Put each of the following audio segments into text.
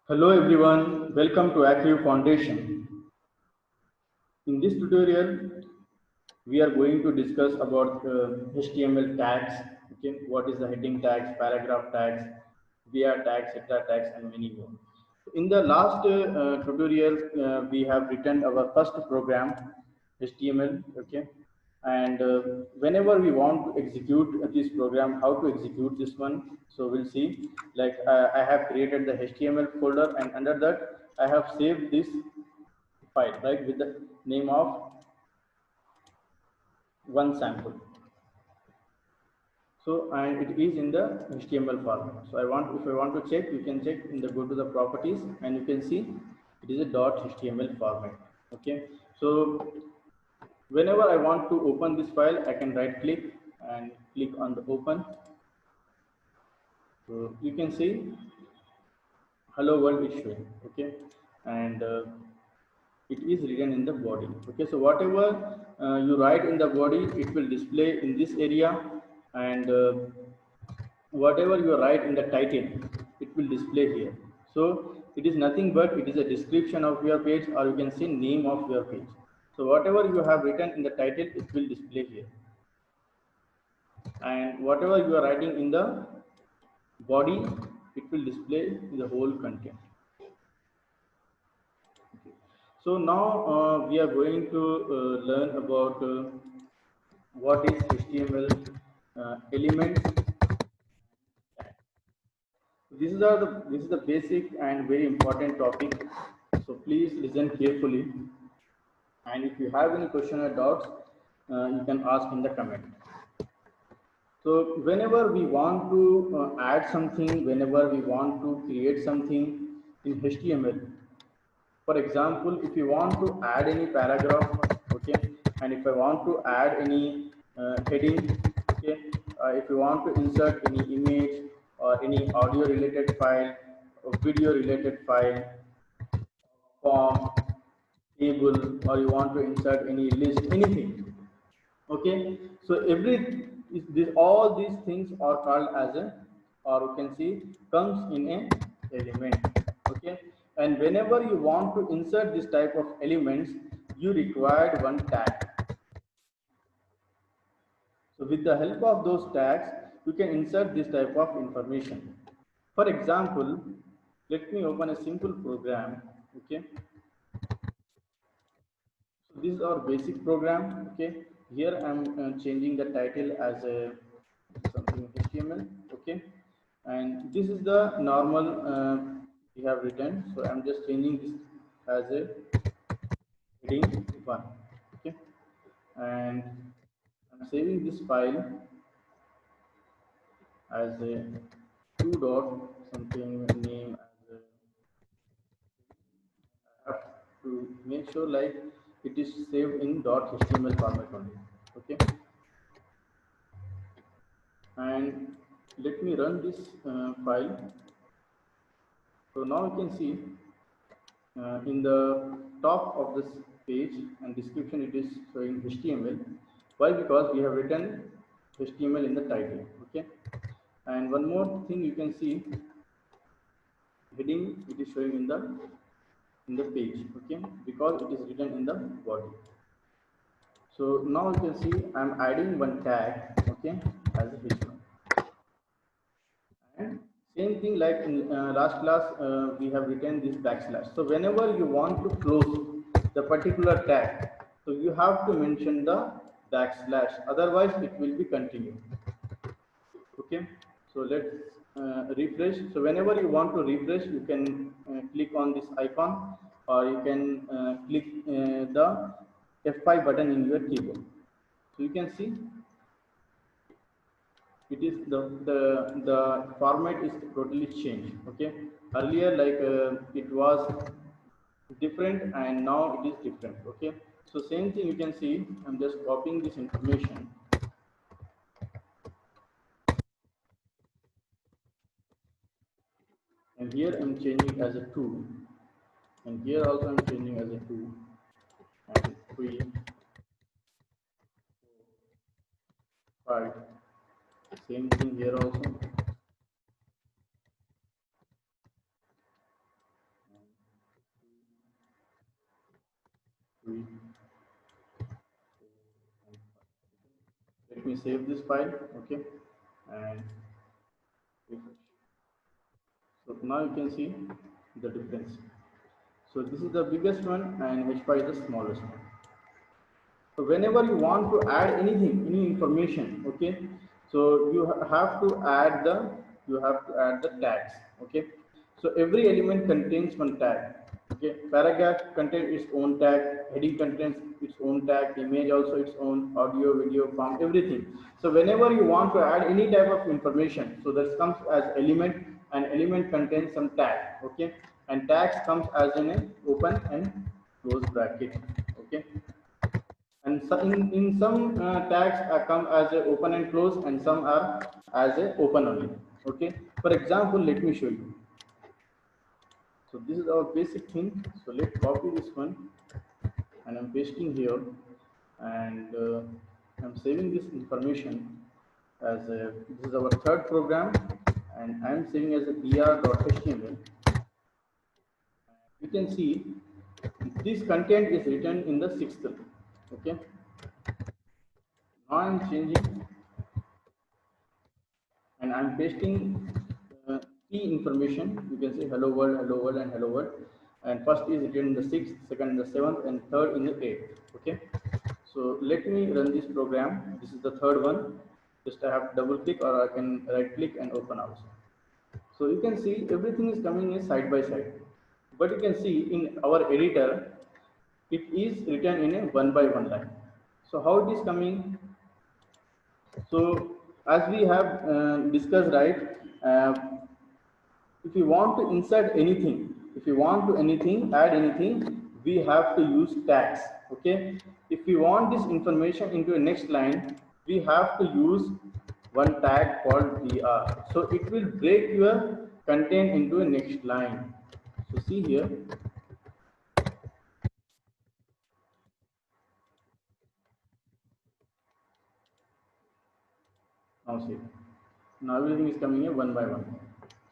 Hello everyone, welcome to Active Foundation. In this tutorial, we are going to discuss about HTML tags. Okay, what is the heading tags, paragraph tags, BR tags, etc. tags, and many more. In the last tutorial, we have written our first program, HTML. Okay, and whenever we want to execute this program, how to execute this one. So we'll see. Like I have created the HTML folder, and under that I have saved this file, right, with the name of one sample. So and it is in the HTML format. So if I want to check, you can check in the go to the properties, and you can see it is a .html format. Okay, so whenever I want to open this file, I can right click and click on the open. So you can see hello world is showing. Okay, and it is written in the body. Okay, so whatever you write in the body, it will display in this area, and whatever you write in the title, it will display here. So it is nothing but it is a description of your page, or you can say name of your page. So whatever you have written in the title, it will display here, and whatever you are writing in the body, it will display the whole content. So now we are going to learn about what is HTML elements. This is the basic and very important topic. So please listen carefully. And if you have any question or doubts, you can ask in the comment. So whenever we want to add something, whenever we want to create something in HTML, for example, if you want to add any paragraph, okay, and if I want to add any heading, okay, if you want to insert any image or any audio related file or video related file, form, table, or you want to insert any list, anything. Okay, so all these things are called as a, or you can see, comes in a element. Okay, and whenever you want to insert this type of elements, you require one tag. So with the help of those tags, you can insert this type of information. For example, let me open a simple program. Okay, so this is our basic program. Okay, here I'm changing the title as a something HTML. Okay, and this is the normal we have written. So I'm just changing this as a heading 1. Okay, and I'm saving this file as a 2 dot something name as a, I have to make sure like it is saved in .html format only. Okay, and let me run this file. So now you can see in the top of this page and description, it is showing HTML. Why? Because we have written HTML in the title. Okay, and one more thing, you can see heading, it is showing in the page. Okay, because it is written in the body. So now you can see I'm adding one tag. Okay, as a H1. And same thing like in last class, we have written this backslash. So whenever you want to close the particular tag, so you have to mention the backslash, otherwise it will be continued. Okay, so let's refresh. So whenever you want to refresh, you can click on this icon, or you can click the F5 button in your keyboard. So you can see it is the format is totally changed. Okay, earlier like it was different, and now it is different. Okay, so same thing, you can see I'm just copying this information, and here I'm changing as a 2, and here also I'm changing as a 2, and 3, 5, same thing here also. save this file. Okay, and refresh. So now you can see the difference. So this is the biggest one and H5 is the smallest one. So whenever you want to add anything, any information, okay, so you have to add the tags. Okay, so every element contains one tag. Okay, paragraph contains its own tag, heading contains its own tag, image also its own, audio, video, form, everything. So whenever you want to add any type of information, so that comes as element, and element contains some tag. Okay, and tags comes as in a open and close bracket. Okay, and so in some tags come as a open and close, and some are as a open only. Okay, for example, let me show you. So this is our basic thing. So let's copy this one and I'm pasting here, and I'm saving this information as a, this is our third program, and I'm saving as a br.html. You can see this content is written in the sixth line. Okay, now I'm changing and I'm pasting key information. You can say hello world, and hello world. And first is written in the sixth, second in the seventh, and third in the eighth. Okay. So let me run this program. This is the third one. Just I have to double click, or I can right click and open also. So you can see everything is coming in side by side. But you can see in our editor, it is written in a one by one line. So how it is coming? So as we have discussed, right, uh, if you want to insert anything, if you want to add anything, we have to use tags. Okay, if we want this information into a next line, we have to use one tag called br. So it will break your content into a next line. So see here. Now see, now everything is coming here one by one.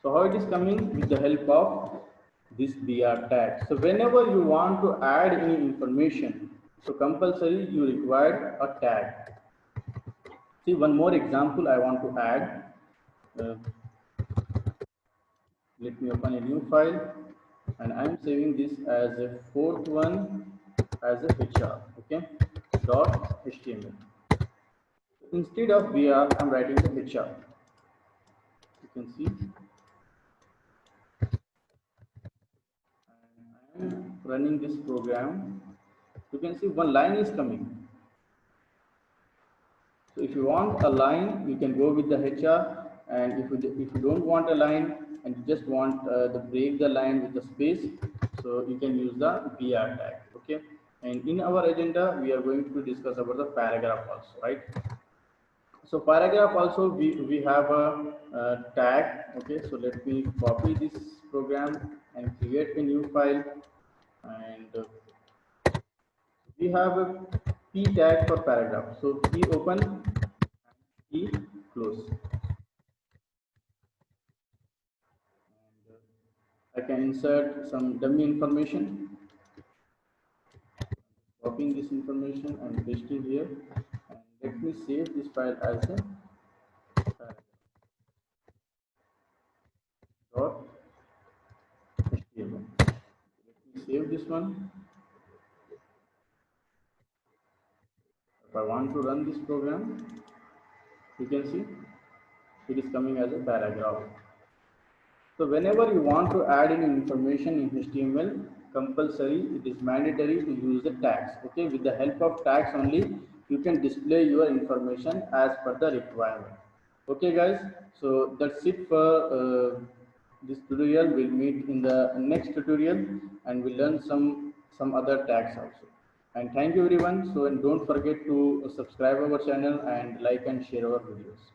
So how it is coming? With the help of this br tag. So whenever you want to add any information, so compulsory you require a tag. See, one more example I want to add. Let me open a new file, and I'm saving this as a fourth one as a HR. Okay, dot html. Instead of br, I'm writing the HR. You can see. I'm running this program. You can see one line is coming. So if you want a line, you can go with the HR, and if you don't want a line and you just want to break the line with the space, so you can use the br tag. Okay, and in our agenda we are going to discuss about the paragraph also, right? So paragraph also we have a tag. Okay, so let me copy this program and create a new file, and we have a p tag for paragraph. So p open, p close. I can insert some dummy information, copying this information and pasting here, and let me save this file as a dot html. Let me save this one. If I want to run this program, you can see it is coming as a paragraph. So whenever you want to add any information in HTML, compulsory, it is mandatory to use the tags. Okay, with the help of tags only, you can display your information as per the requirement. Okay guys, so that's it for this tutorial. We'll meet in the next tutorial and we'll learn some other tags also. And thank you everyone. So, and don't forget to subscribe our channel and like and share our videos.